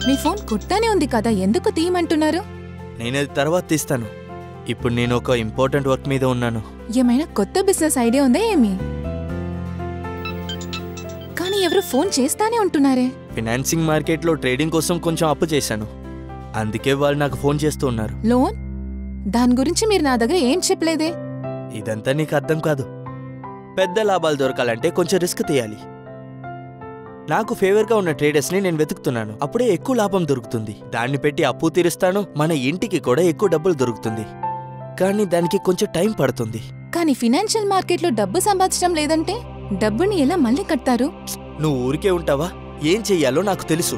మీ phone కొట్టానే ఉంది కదా, ఎందుకు తీయమంటున్నారు? నేనది తర్వాత తీస్తాను. ఇప్పుడు నేను ఒక ఇంపార్టెంట్ వర్క్ మీద ఉన్నాను. ఏమైనా కొత్త బిజినెస్ ఐడియా ఉందా ఏమి? కానీ ఎవరు ఫోన్ చేస్తానే ఉంటున్నారే. ఫినాన్సింగ్ మార్కెట్లో ట్రేడింగ్ కోసం కొంచెం అప్పు చేశాను, అందుకే వాళ్ళు నాకు ఫోన్ చేస్తూ ఉన్నారు. లోన్? దాని గురించి మీరు నా దగ్గర ఏం చెప్పలేదే. ఇదంతా నీకు అర్థం కాదు. పెద్ద లాభాలు దొరకాలంటే కొంచెం రిస్క్ తీయాలి. నాకు ఫేవర్గా ఉన్న ట్రేడర్స్ని నేను వెతుకుతున్నాను. అప్పుడే ఎక్కువ లాభం దొరుకుతుంది. దాన్ని పెట్టి అప్పు తీరుస్తాను, మన ఇంటికి కూడా ఎక్కువ డబ్బులు దొరుకుతుంది. కానీ దానికి కొంచెం టైం పడుతుంది. కానీ ఫినాన్షియల్ మార్కెట్లో డబ్బు సంపాదించడం లేదంటే డబ్బుని ఎలా మళ్ళీ కట్టారు? నువ్వు ఊరికే ఉంటావా? ఏం చెయ్యాలో నాకు తెలుసు.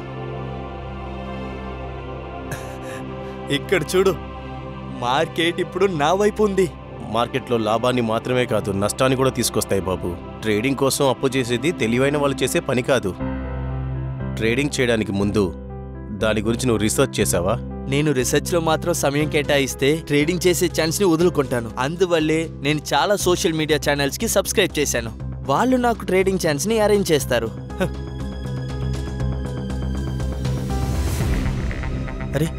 ఇక్కడ చూడు, మార్కెట్ ఇప్పుడు నా వైపు ఉంది. మార్కెట్లో లాభాన్ని మాత్రమే కాదు, నష్టాన్ని కూడా తీసుకొస్తాయి బాబు. ట్రేడింగ్ కోసం అప్పు చేసేది తెలివైన వాళ్ళు చేసే పని కాదు. ట్రేడింగ్ చేయడానికి ముందు దాని గురించి నువ్వు రీసెర్చ్ చేసావా? నేను రీసెర్చ్లో మాత్రం సమయం కేటాయిస్తే ట్రేడింగ్ చేసే ఛాన్స్ని వదులుకుంటాను. అందువల్లే నేను చాలా సోషల్ మీడియా ఛానల్స్కి సబ్స్క్రైబ్ చేశాను. వాళ్ళు నాకు ట్రేడింగ్ ఛాన్స్ని అరేంజ్ చేస్తారు. అరే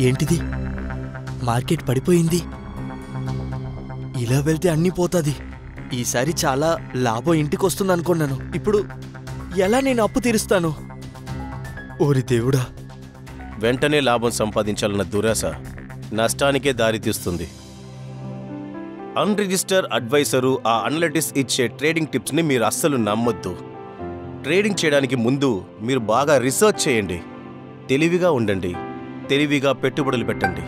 ఏంటిది? మార్కెట్ పడిపోయింది. ఇలా వెళ్తే అన్నీ పోతుంది. ఈసారి చాలా లాభం ఇంటికి వస్తుంది అనుకున్నాను. ఇప్పుడు ఎలా నేను అప్పు తీరుస్తాను? ఓరి దేవుడా! వెంటనే లాభం సంపాదించాలన్న దురాశ నష్టానికే దారితీస్తుంది. అన్రిజిస్టర్ అడ్వైజరు ఆ అనలిటిక్స్ ఇచ్చే ట్రేడింగ్ టిప్స్ని మీరు అస్సలు నమ్మొద్దు. ట్రేడింగ్ చేయడానికి ముందు మీరు బాగా రీసెర్చ్ చేయండి. తెలివిగా ఉండండి. తెలివిగా పెట్టుబడులు పెట్టండి.